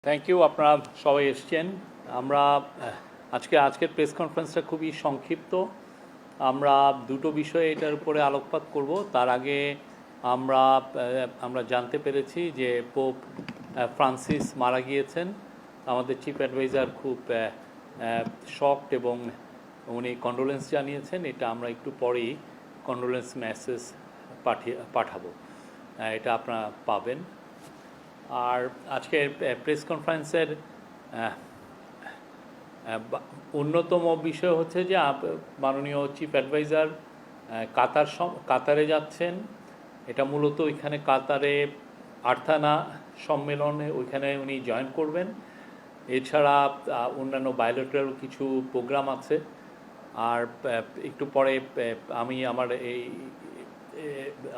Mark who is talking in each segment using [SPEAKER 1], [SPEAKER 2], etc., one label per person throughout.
[SPEAKER 1] Thank you. আপনারা সবাই এসছেন। আমরা আজকের প্রেস কনফারেন্সটা খুবই সংক্ষিপ্ত। আমরা দুটো বিষয়ে এটার উপরে আলোকপাত করব। তার আগে আমরা জানতে পেরেছি যে পোপ ফ্রান্সিস মারা গিয়েছেন। আমাদের চিফ অ্যাডভাইজার খুব শকড এবং উনি কন্ডোলেন্স জানিয়েছেন। এটা আমরা একটু পরেই কন্ডোলেন্স মেসেজ পাঠাবো, এটা আপনারা পাবেন। আর আজকের প্রেস কনফারেন্সের অন্যতম বিষয় হচ্ছে যে মাননীয় চিফ অ্যাডভাইজার কাতারে যাচ্ছেন। এটা মূলত ওইখানে কাতারে আর্থানা সম্মেলনে ওইখানে উনি জয়েন করবেন। এছাড়া অন্যান্য বায়োলেটারাল কিছু প্রোগ্রাম আছে। আর একটু পরে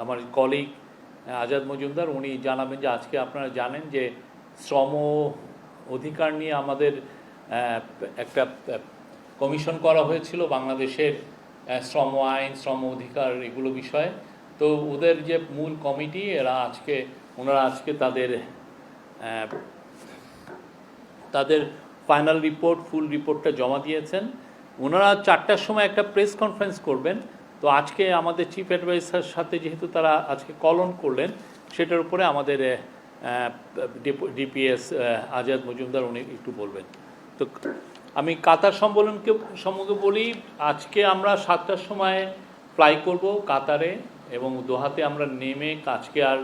[SPEAKER 1] আমার কলিগ আজাদ মজুমদার উনি জানাবেন যে আজকে আপনারা জানেন যে শ্রম অধিকার নিয়ে আমাদের একটা কমিশন করা হয়েছিল বাংলাদেশের শ্রম আইন, শ্রম অধিকার এগুলো বিষয়ে। তো ওদের যে মূল কমিটি ওনারা আজকে তাদের ফাইনাল রিপোর্ট, ফুল রিপোর্টটা জমা দিয়েছেন। ওনারা 4টার সময় একটা প্রেস কনফারেন্স করবেন। তো আজকে আমাদের চিফ অ্যাডভাইসার সাথে যেহেতু তারা আজকে কল অন করলেন, সেটার উপরে আমাদের ডিপিএস আজাদ মজুমদার উনি একটু বলবেন। তো আমি কাতার সম্পর্কে বলি। আজকে আমরা 7টার সময় ফ্লাই করব কাতারে এবং দোহাতে আমরা নেমে আজকে আর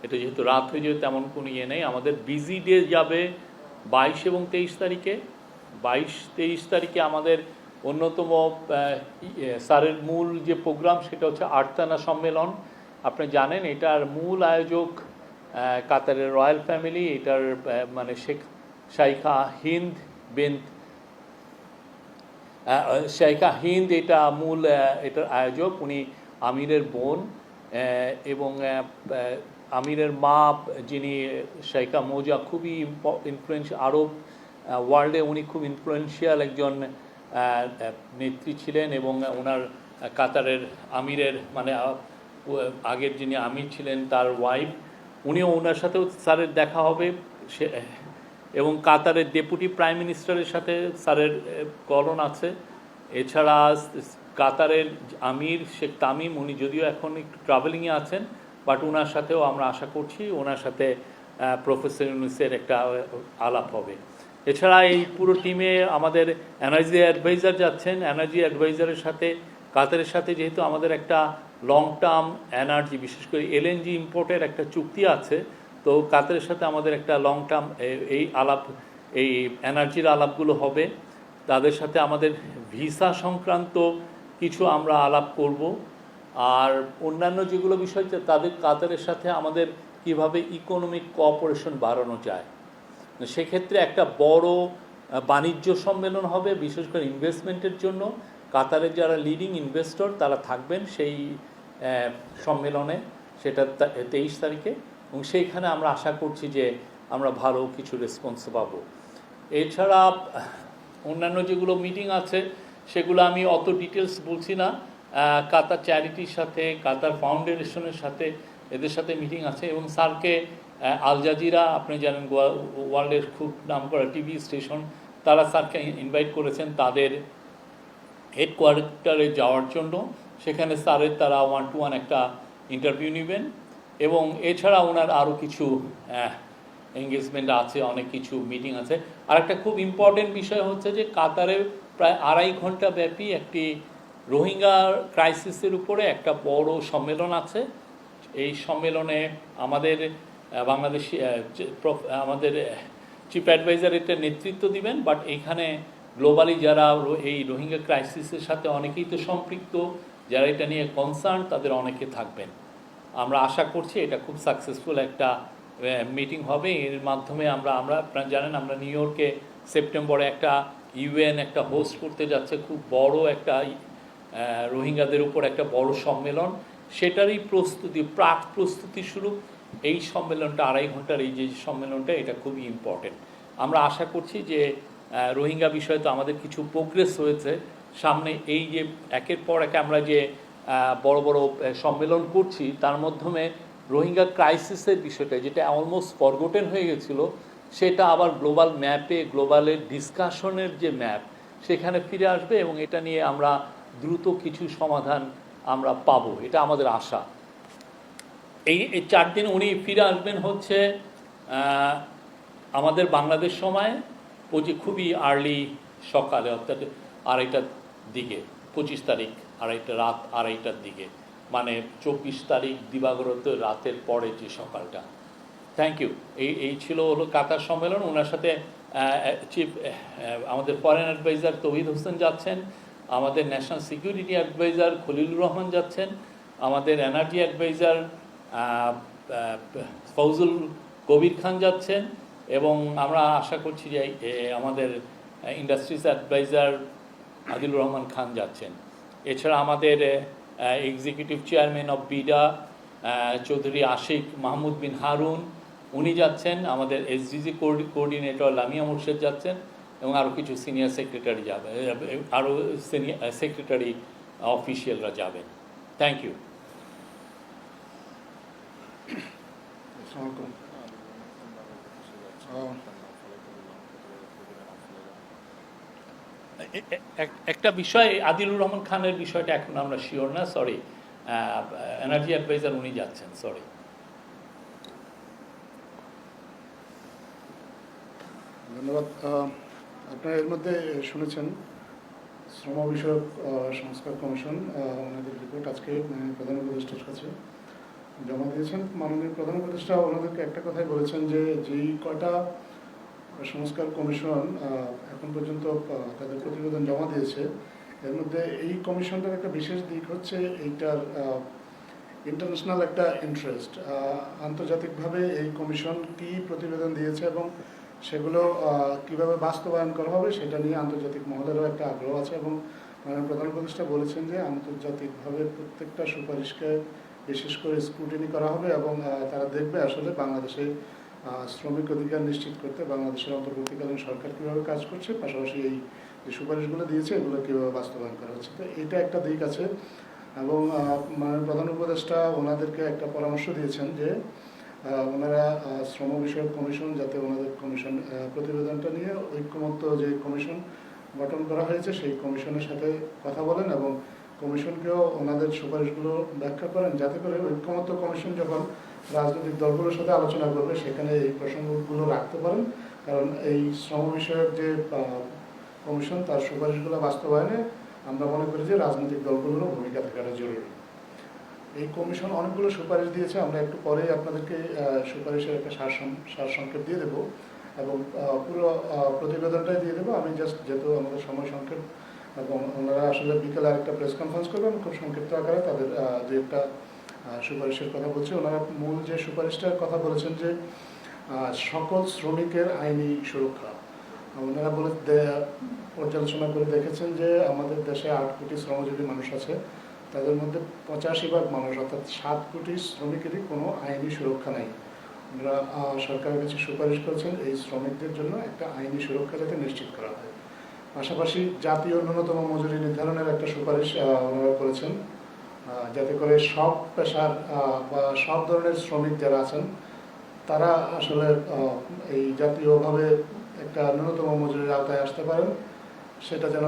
[SPEAKER 1] এটা যেহেতু রাত হয়ে যাবে তেমন কোনো ইয়ে নেই। আমাদের বিজি ডে যাবে 22 এবং 23 তারিখে। 22-23 তারিখে আমাদের অন্যতম স্যারের মূল যে প্রোগ্রাম সেটা হচ্ছে আর্থানা সম্মেলন। আপনি জানেন এটার মূল আয়োজক কাতারের রয়্যাল ফ্যামিলি। এটার মানে শাইখা হিন্দ এটা এটার আয়োজক। উনি আমিরের বোন এবং আমিরের মা যিনি শাইখা মৌজা, খুবই ইনফ্লুয়েন্সিয়াল আরব ওয়ার্ল্ডে উনি খুব ইনফ্লুয়েন্সিয়াল একজন নেত্রী ছিলেন। এবং ওনার কাতারের আমিরের মানে আগের যিনি আমির ছিলেন তার ওয়াইফ, উনিও ওনার সাথেও স্যারের দেখা হবে। এবং কাতারের ডেপুটি প্রাইম মিনিস্টারের সাথে স্যারের কলন আছে। এছাড়া কাতারের আমির শেখ তামিম, উনি যদিও এখন একটু ট্রাভেলিংয়ে আছেন, বাট ওনার সাথেও আমরা আশা করছি ওনার সাথে প্রফেসর ইউনুসের একটা আলাপ হবে। এছাড়া এই পুরো টিমে আমাদের এনার্জি অ্যাডভাইজার যাচ্ছেন। এনার্জি অ্যাডভাইজারের সাথে কাতারের সাথে যেহেতু আমাদের একটা লং টার্ম এনার্জি, বিশেষ করে এলএনজি ইম্পোর্টের একটা চুক্তি আছে, তো কাতারের সাথে আমাদের একটা লং টার্ম এই এনার্জির আলাপগুলো হবে। তাদের সাথে আমাদের ভিসা সংক্রান্ত কিছু আমরা আলাপ করব। আর অন্যান্য যেগুলো বিষয় কাতারের সাথে আমাদের কিভাবে ইকোনমিক কোঅপারেশন বাড়ানো যায়, সেক্ষেত্রে একটা বড় বাণিজ্য সম্মেলন হবে, বিশেষ করে ইনভেস্টমেন্টের জন্য। কাতারের যারা লিডিং ইনভেস্টর তারা থাকবেন সেই সম্মেলনে, সেটা 23 তারিখে। এবং সেইখানে আমরা আশা করছি যে আমরা ভালো কিছু রেসপন্স পাবো। এছাড়া অন্যান্য যেগুলো মিটিং আছে সেগুলো আমি অত ডিটেলস বলছি না। কাতার চ্যারিটির সাথে, কাতার ফাউন্ডেশনের সাথে, এদের সাথে মিটিং আছে। এবং স্যারকে আল জাজিরা, আপনি জানেন ওয়ার্ল্ডের খুব নামকরা টিভি স্টেশন, তারা স্যারকে ইনভাইট করেছেন তাদের হেডকোয়ার্টারে যাওয়ার জন্য। সেখানে স্যারের তারা 1-to-1 একটা ইন্টারভিউ নেবেন। এবং এছাড়া ওনার আরও কিছু এঙ্গেজমেন্ট আছে, অনেক কিছু মিটিং আছে। আর একটা খুব ইম্পর্টেন্ট বিষয় হচ্ছে যে কাতারে প্রায় 2.5 ঘন্টা ব্যাপী একটি রোহিঙ্গা ক্রাইসিসের উপরে একটা বড় সম্মেলন আছে। এই সম্মেলনে আমাদের আমাদের চিফ অ্যাডভাইজার এটা নেতৃত্ব দিবেন। বাট এইখানে গ্লোবালি যারা এই রোহিঙ্গা ক্রাইসিসের সাথে অনেকেই তো সম্পৃক্ত, যারা এটা নিয়ে কনসার্ন, তাদের অনেকে থাকবেন। আমরা আশা করছি এটা খুব সাকসেসফুল একটা মিটিং হবে। এর মাধ্যমে আপনারা জানেন আমরা নিউ ইয়র্কে সেপ্টেম্বরে একটা ইউএন একটা হোস্ট করতে যাচ্ছে, খুব বড় একটা রোহিঙ্গাদের উপর একটা বড় সম্মেলন। সেটারই প্রাক প্রস্তুতি স্বরূপ এই সম্মেলনটা 2.5 ঘন্টার এই যে সম্মেলনটা, এটা খুবই ইম্পর্টেন্ট। আমরা আশা করছি যে রোহিঙ্গা বিষয়ে তো আমাদের কিছু প্রোগ্রেস হয়েছে। সামনে এই যে একের পর এক আমরা যে বড় বড় সম্মেলন করছি, তার মাধ্যমে রোহিঙ্গা ক্রাইসিসের বিষয়টা যেটা অলমোস্ট ফরগটেন হয়ে গেছিলো, সেটা আবার গ্লোবাল ম্যাপে, গ্লোবালের ডিসকাশনের যে ম্যাপ, সেখানে ফিরে আসবে এবং এটা নিয়ে আমরা দ্রুত কিছু সমাধান আমরা পাবো, এটা আমাদের আশা। এই 4 দিন উনি ফিরে আসবেন হচ্ছে আমাদের বাংলাদেশ সময় খুবই আর্লি সকালে, অর্থাৎ 2:30টার দিকে, 25 তারিখ রাত 2:30টার দিকে, মানে 24 তারিখ দিবাগত রাতের পরে যে সকালটা। Thank you. এই ছিল হলো কাতার সম্মেলন। ওনার সাথে চিফ আমাদের ফরেন অ্যাডভাইজার তৌহিদ হোসেন যাচ্ছেন, আমাদের national security adviser Khalilur Rahman যাচ্ছেন, আমাদের এনার্জি অ্যাডভাইজার ফৌজুল কবির খান যাচ্ছেন, এবং আমরা আশা করছি যে আমাদের ইন্ডাস্ট্রিজ অ্যাডভাইজার আদিলুর রহমান খান যাচ্ছেন। এছাড়া আমাদের executive chairman of BIDA Chowdhury Ashik Mahmud Bin Harun, উনি যাচ্ছেন। আমাদের এসডিজি কোঅর্ডিনেটর লামিয়া মুর্শেদ যাচ্ছেন, এবং আরও কিছু সিনিয়র সেক্রেটারি যাবে, আরও সিনিয়র সেক্রেটারি অফিসিয়ালরা যাবেন। Thank you. একটা বিষয়, আদিলুর রহমান খানের বিষয়টা এখন আমরা শিওর না, সরি। এনার্জি অ্যাডভাইজার উনি যাচ্ছেন, সরি।
[SPEAKER 2] ধন্যবাদ। আপনারা এর মধ্যে শুনেছেন শ্রম বিষয়ক সংস্কার কমিশন ওনাদের রিপোর্ট আজকে প্রধান উপদেষ্টার কাছে জমা দিয়েছেন। মাননীয় প্রধান উপদেষ্টা ওনাদেরকে একটা কথাই বলেছেন যে যেই কয়টা সংস্কার কমিশন এখন পর্যন্ত তাদের প্রতিবেদন জমা দিয়েছে, এর মধ্যে এই কমিশনটার একটা বিশেষ দিক হচ্ছে এইটার ইন্টারন্যাশনাল একটা ইন্টারেস্ট। আন্তর্জাতিকভাবে এই কমিশন কী প্রতিবেদন দিয়েছে এবং সেগুলো কিভাবে বাস্তবায়ন করা হবে সেটা নিয়ে আন্তর্জাতিক মহলেরও একটা আগ্রহ আছে, এবং প্রধান উপদেষ্টা বলেছেন যে আন্তর্জাতিকভাবে প্রত্যেকটা সুপারিশকে বিশেষ করে স্ক্রুটিনি করা হবে এবং তারা দেখবে আসলে বাংলাদেশে শ্রমিক অধিকার নিশ্চিত করতে বাংলাদেশের অন্তর্বর্তীকালীন সরকার কীভাবে কাজ করছে, পাশাপাশি এই যে সুপারিশগুলো দিয়েছে এগুলো কীভাবে বাস্তবায়ন করা হচ্ছে। তো এটা একটা দিক আছে। এবং প্রধান উপদেষ্টা ওনাদেরকে একটা পরামর্শ দিয়েছেন যে ওনারা শ্রম বিষয়ক কমিশন যাতে ওনাদের কমিশন প্রতিবেদনটা নিয়ে ঐক্যমত্য যে কমিশন গঠন করা হয়েছে সেই কমিশনের সাথে কথা বলেন এবং কমিশনকেও ওনাদের সুপারিশগুলো ব্যাখ্যা করেন, যাতে করে ঐক্যমত্য কমিশন যখন রাজনৈতিক দলগুলোর সাথে আলোচনা করবে সেখানে এই প্রসঙ্গগুলো রাখতে পারেন। কারণ এই শ্রম বিষয়ক যে কমিশন তার সুপারিশগুলো বাস্তবায়নে আমরা মনে করি যে রাজনৈতিক দলগুলোরও ভূমিকা থাকাটা জরুরি। এই কমিশন অনেকগুলো সুপারিশ দিয়েছে, আমরা একটু পরেই আপনাদেরকে সুপারিশের একটা সারসংক্ষেপ দিয়ে দেবো এবং পুরো প্রতিবেদনটাই দিয়ে দেবো। আমি জাস্ট যেহেতু আমাদের সময় সংক্ষেপ এবং ওনারা আসলে বিকেলে আরেকটা প্রেস কনফারেন্স করবেন, খুব সংক্ষিপ্ত আকারে তাদের যে একটা সুপারিশের কথা বলছে। ওনারা মূল যে সুপারিশটার কথা বলেছেন যে সকল শ্রমিকের আইনি সুরক্ষা। ওনারা পর্যালোচনা করে দেখেছেন যে আমাদের দেশে 8 কোটি শ্রমজীবী মানুষ আছে, তাদের মধ্যে 85% মানুষ অর্থাৎ 7 কোটি শ্রমিকেরই কোনো আইনি সুরক্ষা নেই। ওনারা সরকারের কাছে সুপারিশ করেছেন এই শ্রমিকদের জন্য একটা আইনি সুরক্ষা যাতে নিশ্চিত করা হয়। পাশাপাশি জাতীয় ন্যূনতম মজুরি নির্ধারণের একটা সুপারিশ ওনারা করেছেন, যাতে করে সব পেশার বা সব ধরনের শ্রমিক যারা আছেন তারা আসলে এই জাতীয়ভাবে একটা ন্যূনতম মজুরির আওতায় আসতে পারেন, সেটা যেন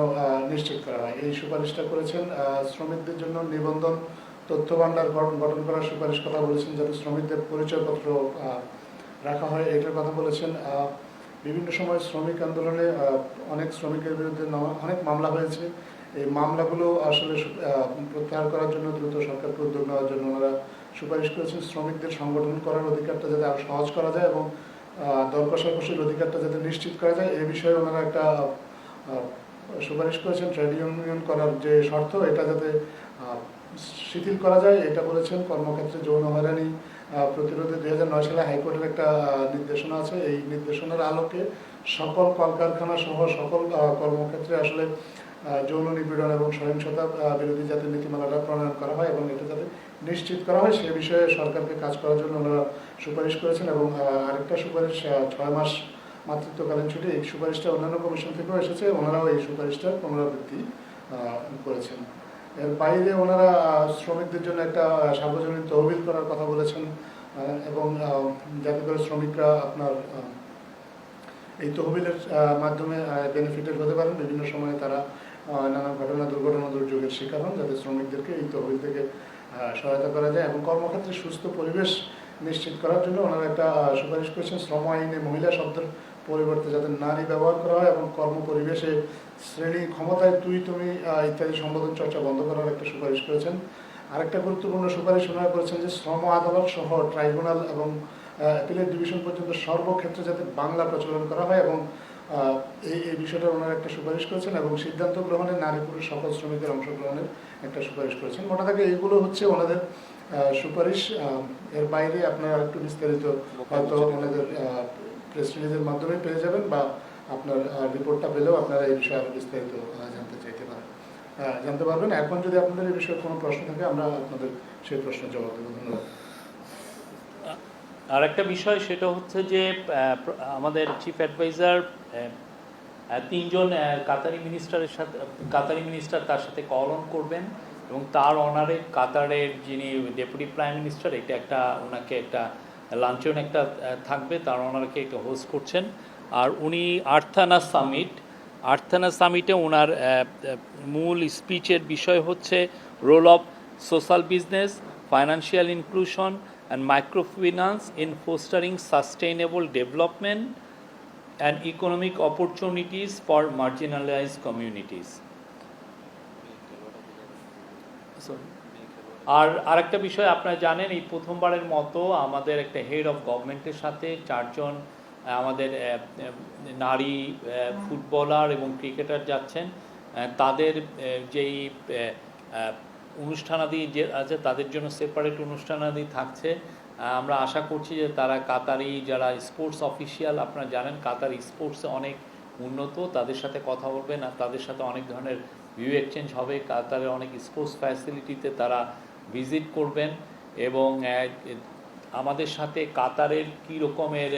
[SPEAKER 2] নিশ্চিত করা হয়। এই সুপারিশটা করেছেন। শ্রমিকদের জন্য নিবন্ধন তথ্য ভাণ্ডার গঠন করার সুপারিশ কথা বলেছেন, যাতে শ্রমিকদের পরিচয়পত্র রাখা হয় এটার কথা বলেছেন। বিভিন্ন সময় শ্রমিক আন্দোলনে অনেক শ্রমিকের বিরুদ্ধে অনেক মামলা হয়েছে, এই মামলাগুলো আসলে প্রত্যাহার করার জন্য দ্রুত সরকারকে উদ্যোগ নেওয়ার জন্য ওনারা সুপারিশ করেছেন। শ্রমিকদের সংগঠন করার অধিকারটা যাতে আরও সহজ করা যায় এবং দর কষাকষির অধিকারটা যাতে নিশ্চিত করা যায় এই বিষয়ে ওনারা একটা সুপারিশ করেছেন। ট্রেড ইউনিয়ন করার যে শর্ত এটা যাতে শিথিল করা যায় এটা বলেছেন। কর্মক্ষেত্রে যৌন হয়রানি প্রতিরোধে 2009 সালে হাইকোর্টের একটা নির্দেশনা আছে, এই নির্দেশনার আলোকে সকল কলকারখানা সহ সকল কর্মক্ষেত্রে আসলে যৌন নিপীড়ন এবং সহিংসতা বিরোধী যাতে নীতিমালাটা প্রণয়ন করা হয় এবং এটা যাতে নিশ্চিত করা হয় সে বিষয়ে সরকারকে কাজ করার জন্য ওনারা সুপারিশ করেছেন। এবং আরেকটা সুপারিশ 6 মাস মাতৃত্বকালীন ছুটি, এই সুপারিশটা অন্যান্য কমিশন থেকেও এসেছে, ওনারাও এই সুপারিশটার পুনরাবৃত্তি করেছেন। এর বাইরে ওনারা শ্রমিকদের জন্য একটা সার্বজনীন তহবিল করার কথা বলেছেন এবং যাতে করে শ্রমিকরা আপনার এই তহবিলের মাধ্যমে বেনিফিটেড হতে পারেন। বিভিন্ন সময়ে তারা নানা ঘটনা দুর্ঘটনা দুর্যোগের শিকার হন, যাতে শ্রমিকদেরকে এই তহবিল থেকে সহায়তা করা যায় এবং কর্মক্ষেত্রে সুস্থ পরিবেশ নিশ্চিত করার জন্য ওনারা একটা সুপারিশ করেছেন, শ্রম আইনে মহিলা শব্দের পরিবর্তে যাতে নারী ব্যবহার করা হয় এবং কর্ম পরিবেশে শ্রেণী ক্ষমতায় তুই তুমি ইত্যাদি সম্বোধন চর্চা বন্ধ করার একটা সুপারিশ করেছেন। আরেকটা গুরুত্বপূর্ণ সুপারিশ ওনারা করেছেন যে শ্রম আদালত সহ ট্রাইব্যুনাল এবং অ্যাপিলেট ডিভিশন পর্যন্ত সর্বক্ষেত্রে যাতে বাংলা প্রচলন করা হয় এবং এই বিষয়টা ওনারা একটা সুপারিশ করেছেন এবং সিদ্ধান্ত গ্রহণে নারী পুরুষ সকল শ্রমিকদের অংশগ্রহণের একটা সুপারিশ করেছেন। মোটা দাগে এইগুলো হচ্ছে ওনাদের সুপারিশ। এর বাইরে আপনারা একটু বিস্তারিত হয়তো ওনাদের প্রেস রিলিজের মাধ্যমে পেয়ে যাবেন বা আপনার রিপোর্টটা পেলেও আপনারা এই বিষয়ে আরও বিস্তারিত জানতে পারবেন। এখন যদি আপনাদের এই বিষয়ে কোনো প্রশ্ন থাকে আমরা আপনাদের সেই প্রশ্নের জবাব দেবো। ধন্যবাদ।
[SPEAKER 1] আর একটা বিষয় সেটা হচ্ছে যে আমাদের চিফ অ্যাডভাইজার 3 জন কাতারি মিনিস্টার তার সাথে কল অন করবেন এবং তার অনারে কাতারের যিনি ডেপুটি প্রাইম মিনিস্টার ওনাকে একটা লাঞ্চন একটা থাকবে, তার ওনারকে একটা হোস্ট করছেন। আর উনি আর্থানা সামিটে ওনার মূল স্পিচের বিষয় হচ্ছে role of social business, financial inclusion and microfinance in fostering sustainable development and economic opportunities for marginalized communities. আর আরেকটা বিষয় আপনারা জানেন, এই প্রথমবারের মতো আমাদের একটা হেড অফ গভর্নমেন্টের সাথে 4 জন আমাদের নারী ফুটবলার এবং ক্রিকেটার যাচ্ছেন। তাদের যেই অনুষ্ঠানাদি যে আছে তাদের জন্য সেপারেট অনুষ্ঠানাদি থাকছে। আমরা আশা করছি যে তারা কাতারি যারা স্পোর্টস অফিসিয়াল, আপনারা জানেন কাতার স্পোর্টসে অনেক উন্নত, তাদের সাথে কথা বলবেন আর তাদের সাথে অনেক ধরনের ভিউ এক্সচেঞ্জ হবে। কাতারের অনেক স্পোর্টস ফ্যাসিলিটিতে তারা ভিজিট করবেন এবং আমাদের সাথে কাতারের কী রকমের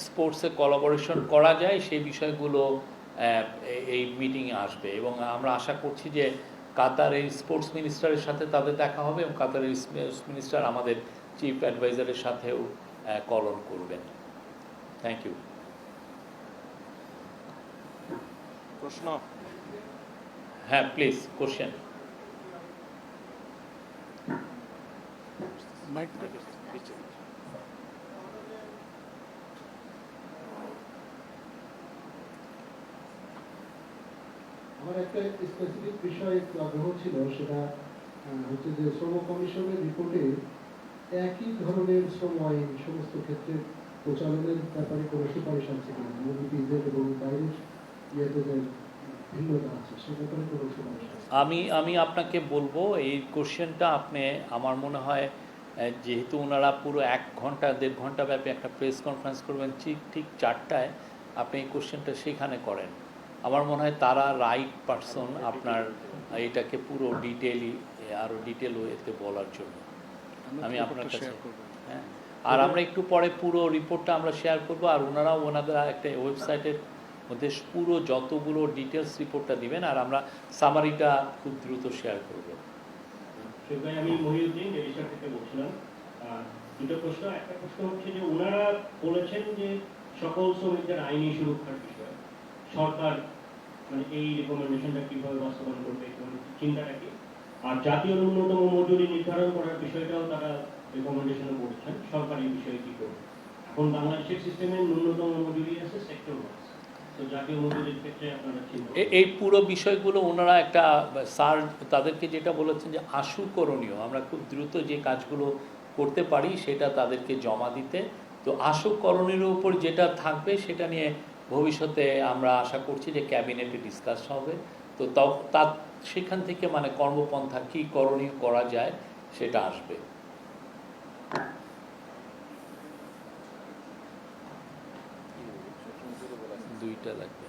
[SPEAKER 1] স্পোর্টসে কোলাবোরেশন করা যায় সেই বিষয়গুলো এই মিটিংয়ে আসবে এবং আমরা আশা করছি যে কাতারের স্পোর্টস মিনিস্টারের সাথে তাদের দেখা হবে এবং কাতারের স্পোর্টস মিনিস্টার আমাদের চিফ অ্যাডভাইজারের সাথেও কল অন করবেন। Thank you.
[SPEAKER 3] প্রশ্ন?
[SPEAKER 1] হ্যাঁ, প্লিজ কোশ্চেন।
[SPEAKER 4] আমার একটা স্পেসিফিক বিষয়ে একটু আগ্রহ ছিল, সেটা হচ্ছে যে শ্রম কমিশনের রিপোর্টে একই ধরনের শ্রম আইন সমস্ত ক্ষেত্রে প্রচলনের ব্যাপারে কোনো সুপারিশ আছে কিনা, মুভিজের এবং বাইরের ইয়েতে যে ভিন্নতা আছে সে ব্যাপারে কোনো সুপারিশ আছে?
[SPEAKER 1] আমি আপনাকে বলবো এই কোশ্চেনটা আপনি, আমার মনে হয় যেহেতু ওনারা পুরো 1 ঘন্টা 1.5 ঘন্টা ব্যাপী একটা প্রেস কনফারেন্স করবেন, ঠিক 4টায় আপনি এই কোশ্চেনটা সেখানে করেন। আমার মনে হয় তারা রাইট পারসন আপনার এটাকে পুরো আরও ডিটেল ওয়েতে বলার জন্য। আমি আপনার কাছে হ্যাঁ, আর আমরা একটু পরে পুরো রিপোর্টটা আমরা শেয়ার করব আর ওনাদের একটা ওয়েবসাইটের মধ্যে পুরো যতগুলো ডিটেলস রিপোর্টটা দিবেন আর আমরা সামারিটা খুব দ্রুত শেয়ার করব।
[SPEAKER 5] আমি মহিউদ্দিন রেজিস্টার থেকে বলছিলাম। দুটো প্রশ্ন। একটা প্রশ্ন হচ্ছে যে ওনারা বলেছেন যে সকল শ্রমিকদের আইনি সুরক্ষার বিষয়ে সরকার মানে এই রিকমেন্ডেশনটা কিভাবে বাস্তবায়ন করবে, চিন্তাটা কি? আর জাতীয় ন্যূনতম মজুরি নির্ধারণ করার বিষয়টাও তারা রিকমেন্ডেশনে বলেছেন, সরকার এই বিষয়ে কি করবে? এখন বাংলাদেশের সিস্টেমে ন্যূনতম মজুরি আছে সেক্টর ওয়াইজ, তো জাতীয় মজুরির ক্ষেত্রে আপনারা চিন্তা
[SPEAKER 1] এই পুরো বিষয়গুলো ওনারা একটা স্যার তাদেরকে যেটা বলেছেন যে আশু করণীয়, আমরা খুব দ্রুত যে কাজগুলো করতে পারি সেটা তাদেরকে জমা দিতে। তো আশু করণীয় উপর যেটা থাকবে সেটা নিয়ে ভবিষ্যতে আমরা আশা করছি যে ক্যাবিনেটে ডিসকাস হবে। তো তার সেখান থেকে মানে কর্মপন্থা কী করণীয় করা যায় সেটা আসবে। দুইটা লাগবে।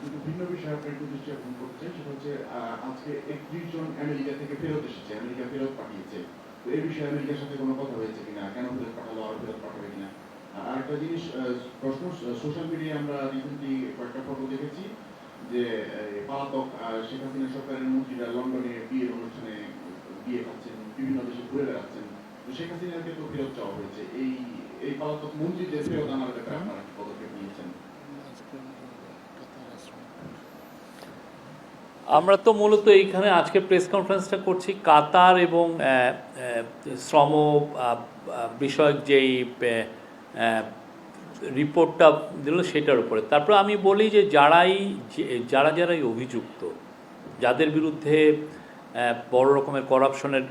[SPEAKER 6] দুটো ভিন্ন বিষয়ে আপনার একটু দৃষ্টি আকর্ষণ করছে, সেটা হচ্ছে আজকে 31 জন আমেরিকা থেকে ফেরত এসেছে, আমেরিকা ফেরত পাঠিয়েছে। তো এই বিষয়ে আমেরিকার সাথে কোনো কথা হয়েছে কিনা, কেন ফেরত পাঠালো, আর ফেরত পাঠাবে কিনা? আর একটা জিনিস প্রশ্ন, সোশ্যাল মিডিয়ায় আমরা রিসেন্টলি কয়েকটা ফটো দেখেছি যে পলাতক শেখ হাসিনা সরকারের মন্ত্রীরা লন্ডনে বিয়ের অনুষ্ঠানে বিয়ে পাচ্ছেন, বিভিন্ন দেশে ঘুরে বেড়াচ্ছেন। তো শেখ হাসিনাকে তো ফেরত চাওয়া হয়েছে, এই পলাতক মন্ত্রীদের ফেরত আনার ব্যাপারে আপনারা কি পদক্ষেপ নিয়েছেন?
[SPEAKER 1] আমরা তো মূলত এইখানে আজকে প্রেস কনফারেন্সটা করছি কাতার এবং শ্রম বিষয়ক যেই রিপোর্টটা দিল সেটার উপরে। তারপর আমি বলি যে যারাই অভিযুক্ত, যাদের বিরুদ্ধে বড় রকমের করাপশনের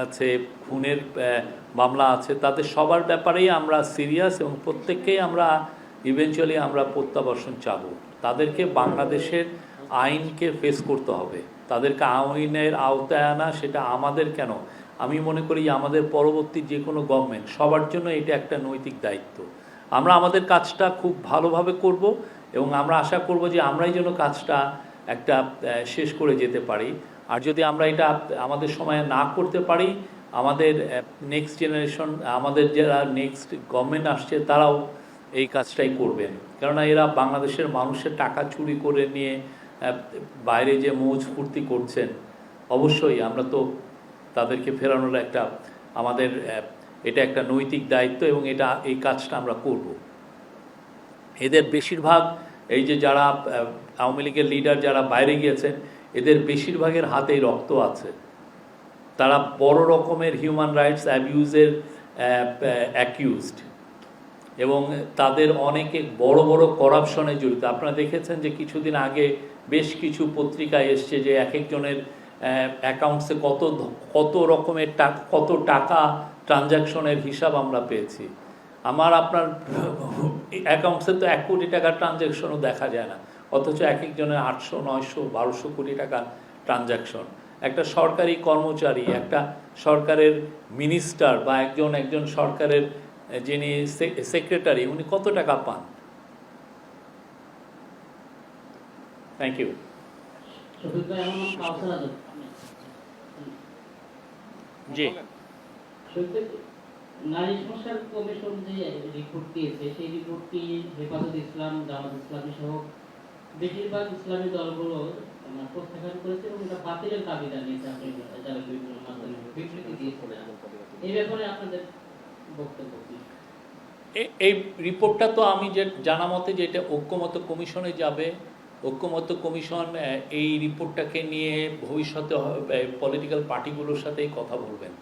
[SPEAKER 1] আছে, খুনের মামলা আছে, তাদের সবার ব্যাপারেই আমরা সিরিয়াস এবং প্রত্যেককেই আমরা ইভেনচুয়ালি আমরা প্রত্যাবর্তন চাবো। তাদেরকে বাংলাদেশের আইনকে ফেস করতে হবে, তাদেরকে আইনের আওতায় আনা, সেটা আমাদের কেন, আমি মনে করি আমাদের পরবর্তী যে কোনো গভর্নমেন্ট সবার জন্য এটা একটা নৈতিক দায়িত্ব। আমরা আমাদের কাজটা খুব ভালোভাবে করব এবং আমরা আশা করব যে আমরাই যেন কাজটা একটা শেষ করে যেতে পারি। আর যদি আমরা এটা আমাদের সময়ে না করতে পারি, আমাদের নেক্সট জেনারেশন, আমাদের যারা নেক্সট গভর্নমেন্ট আসছে তারাও এই কাজটাই করবেন। কেননা এরা বাংলাদেশের মানুষের টাকা চুরি করে নিয়ে বাইরে যে মৌজ ফুর্তি করছেন, অবশ্যই আমরা তো তাদেরকে ফেরানোর একটা আমাদের এটা একটা নৈতিক দায়িত্ব এবং এই কাজটা আমরা করব। এদের বেশিরভাগ এই যে যারা আওয়ামী লীগের লিডার যারা বাইরে গিয়েছেন, এদের বেশিরভাগের হাতেই রক্ত আছে। তারা বড় রকমের হিউম্যান রাইটস অ্যাবিউজের অ্যাকিউজড এবং তাদের অনেকে বড় বড় করাপশনে জড়িত। আপনারা দেখেছেন যে কিছুদিন আগে বেশ কিছু পত্রিকায় এসছে যে এক একজনের অ্যাকাউন্টসে কত রকমের কত টাকা ট্রানজ্যাকশনের হিসাব আমরা পেয়েছি। আপনার অ্যাকাউন্টসে তো 1 কোটি টাকার ট্রানজ্যাকশনও দেখা যায় না, অথচ এক একজনের 800, 900, 1200 কোটি টাকার ট্রানজ্যাকশন। একটা সরকারি কর্মচারী, একটা সরকারের মিনিস্টার বা একজন সরকারের যিনি সেক্রেটারি, উনি কত টাকা পান? Thank you. জি,
[SPEAKER 7] নারী সংস্কার কমিশন যে রিপোর্ট দিয়েছে, সেই রিপোর্টটি হেফাজত ইসলাম, জামাত ইসলামী সহ বেশিরভাগ ইসলামী দলগুলো প্রত্যাখ্যান করেছে এবং এটা বাতিলের দাবি জানিয়েছে। আপনি যারা বিভিন্ন মাধ্যমে বিবৃতি দিয়েছিলেন, এই ব্যাপারে আপনাদের বক্তব্য কি?
[SPEAKER 1] এই রিপোর্টটা তো আমি যে জানা মতে যে এটা ঐক্যমত্য কমিশনে যাবে। ঐক্যমত্য কমিশন এই রিপোর্টটাকে নিয়ে ভবিষ্যতে পলিটিক্যাল পার্টিগুলোর সাথেই কথা বলবেন।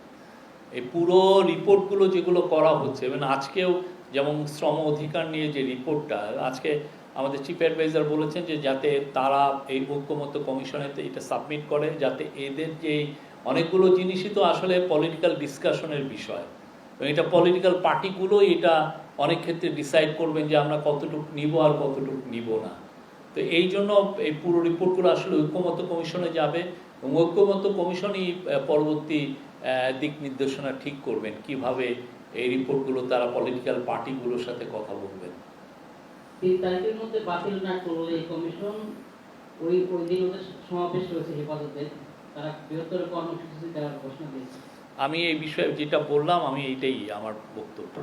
[SPEAKER 1] এই পুরো রিপোর্টগুলো যেগুলো করা হচ্ছে, এবং আজকেও যেমন শ্রম অধিকার নিয়ে যে রিপোর্টটা, আজকে আমাদের চিফ অ্যাডভাইজার বলেছেন যে যাতে তারা এই ঐক্যমত্য কমিশনেতে এটা সাবমিট করে, যাতে এদের যে অনেকগুলো জিনিসই তো আসলে পলিটিক্যাল ডিসকাশনের বিষয়, এবং এটা পলিটিক্যাল পার্টিগুলোই এটা অনেক ক্ষেত্রে ডিসাইড করবেন যে আমরা কতটুকু নিব আর কতটুকু নিব না। তো এই জন্য এই পুরো রিপোর্টগুলো আসলে ঐক্যমত্য কমিশনে যাবে এবং ঐক্যমত্য কমিশনই পরবর্তী দিক নির্দেশনা ঠিক করবেন কিভাবে এই রিপোর্টগুলো তারা পলিটিক্যাল পার্টিগুলোর সাথে কথা বলবেন।
[SPEAKER 7] 3 তারিখের মধ্যে বাতিল না করলে এই কমিশন ওই দিন ওদের সমাবেশ রয়েছে হেফাজতে, তারা বৃহত্তর কর্মসূচি দেওয়ার ঘোষণা দিয়েছে।
[SPEAKER 1] আমি এই বিষয়ে যেটা বললাম, আমি এইটাই আমার বক্তব্য।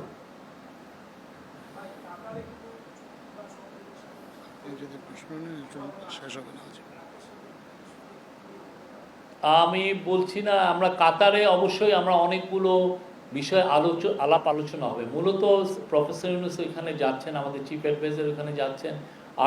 [SPEAKER 1] আমি বলছি না, আমরা কাতারে অবশ্যই আমরা অনেকগুলো বিষয় আলাপ আলোচনা হবে। মূলত প্রফেসর ইউনূস ওইখানে যাচ্ছেন, আমাদের চিফ অ্যাডভাইজার ওইখানে যাচ্ছেন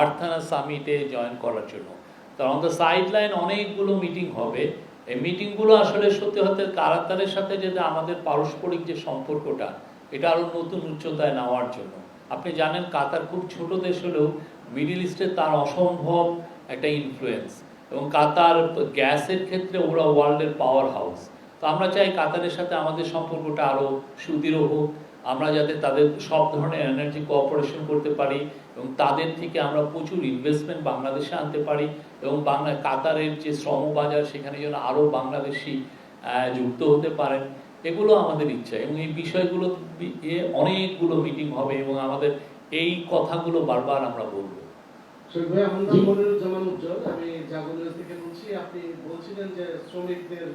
[SPEAKER 1] আর্থানা সামিটে জয়েন করার জন্য। তার অন দ্য সাইড লাইন অনেকগুলো মিটিং হবে। এই মিটিংগুলো আসলে সত্যি হতে কাতারের সাথে যে আমাদের পারস্পরিক যে সম্পর্কটা, এটা আরও নতুন উচ্চতায় নেওয়ার জন্য। আপনি জানেন কাতার খুব ছোট দেশ হলেও মিডল ইস্টে তার অসম্ভব একটা ইনফ্লুয়েন্স, এবং কাতার গ্যাসের ক্ষেত্রে ওরা ওয়ার্ল্ডের পাওয়ার হাউস। তো আমরা চাই কাতারের সাথে আমাদের সম্পর্কটা আরও সুদৃঢ় হোক, আমরা যাতে তাদের সব ধরনের এনার্জি কোঅপারেশন করতে পারি এবং তাদের থেকে আমরা প্রচুর ইনভেস্টমেন্ট বাংলাদেশে আনতে পারি, এবং কাতারের যে শ্রম বাজার সেখানে যেন আরও বাংলাদেশি যুক্ত হতে পারেন, এগুলো আমাদের ইচ্ছা। এবং এই বিষয়গুলো অনেকগুলো মিটিং হবে এবং আমাদের এই কথাগুলো বারবার আমরা বলবো।
[SPEAKER 4] আমি জাগরণ থেকে বলছি। আপনি বলছিলেন যে শ্রমিকদের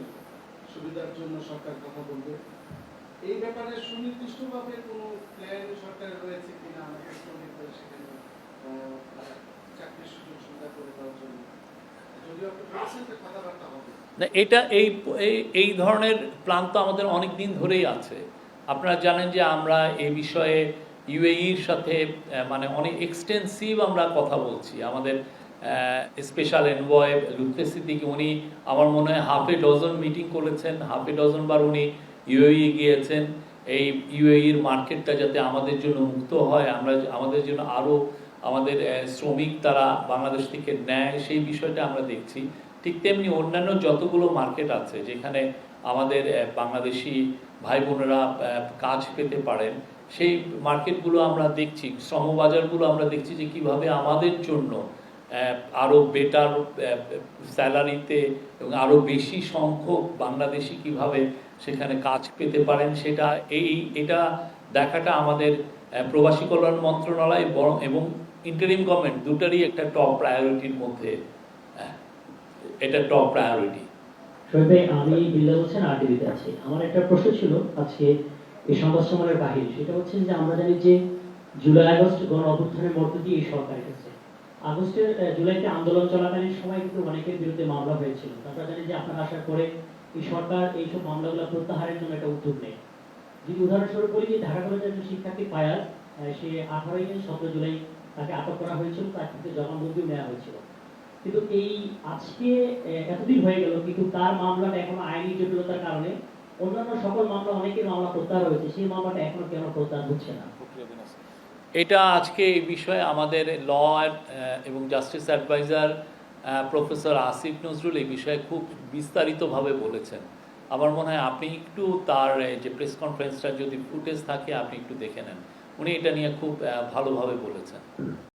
[SPEAKER 4] সুবিধার জন্য সরকার কথা বলবে, এই ব্যাপারে সুনির্দিষ্টভাবে কোনো প্ল্যান সরকারের রয়েছে কিনা আমাদের শ্রমিকদের সেখানে চাকরির সুযোগ সুবিধা করে দেওয়ার জন্য? যদিও আপনি বলছেন যে কথাবার্তা হবে।
[SPEAKER 1] না, এটা এই এই ধরনের প্ল্যান তো আমাদের অনেক দিন ধরেই আছে। আপনারা জানেন যে আমরা এই বিষয়ে ইউএইর সাথে মানে অনেক এক্সটেন্সিভ আমরা কথা বলছি। আমাদের স্পেশাল এনভয় লুৎফে সিদ্দিকী, উনি আমার মনে হয় হাফ এ ডজন মিটিং করেছেন, হাফ এ ডজন বার উনি ইউএই গিয়েছেন। এই ইউএইর মার্কেটটা যাতে আমাদের জন্য মুক্ত হয়, আমরা আমাদের জন্য আরও আমাদের শ্রমিক তারা বাংলাদেশ থেকে নেয়, সেই বিষয়টা আমরা দেখছি। ঠিক তেমনি অন্যান্য যতগুলো মার্কেট আছে যেখানে আমাদের বাংলাদেশি ভাই বোনেরা কাজ পেতে পারেন, সেই মার্কেটগুলো আমরা দেখছি, শ্রমবাজারগুলো আমরা দেখছি যে কিভাবে আমাদের জন্য আরও বেটার স্যালারিতে এবং আরও বেশি সংখ্যক বাংলাদেশি কিভাবে সেখানে কাজ পেতে পারেন, এটা দেখাটা আমাদের প্রবাসী কল্যাণ মন্ত্রণালয় এবং ইন্টারিম গভর্নমেন্ট দুটারই একটা টপ প্রায়োরিটির মধ্যে, এটা টপ প্রায়োরিটি।
[SPEAKER 8] শোয়েব ভাই, আমি বিল্লাল হোসেন আরটিভিতে আছি। আমার একটা প্রশ্ন ছিল আজকে এই সংবাদ সম্মেলনের বাহিরে, সেটা হচ্ছে যে আমরা জানি যে জুলাই আগস্ট গণ অভ্যুত্থানের মধ্য দিয়ে এই সরকার এসেছে। জুলাইতে আন্দোলন চলাকালীন সময় কিন্তু অনেকের বিরুদ্ধে মামলা হয়েছিল। আমরা জানি যে আপনার আসার পরে এই সরকার এইসব মামলাগুলো প্রত্যাহারের জন্য একটা উদ্যোগ নেয়। যদি উদাহরণস্বরূপ বলি যে ঢাকা কলেজের একজন শিক্ষার্থী ফায়াজ, সে 17 জুলাই তাকে আটক করা হয়েছিল, তার থেকে জবানবন্দিও নেওয়া হয়েছিল। কিন্তু এই আজকে এতদিন হয়ে গেল, কিন্তু তার মামলাটা এখনো আইনি জটিলতার কারণে অন্যান্য সকল মামলা, অনেকের মামলা প্রত্যাহার হয়েছে, সেই মামলাটা এখনো কেন প্রত্যাহার হচ্ছে না?
[SPEAKER 1] এটা আজকে এই বিষয়ে আমাদের ল এবং justice adviser professor Asif Nazrul এই বিষয়ে খুব বিস্তারিতভাবে বলেছেন। আমার মনে হয় আপনি একটু তার যে প্রেস কনফারেন্সটা যদি ফুটেজ থাকে আপনি একটু দেখে নেন, উনি এটা নিয়ে খুব ভালোভাবে বলেছেন।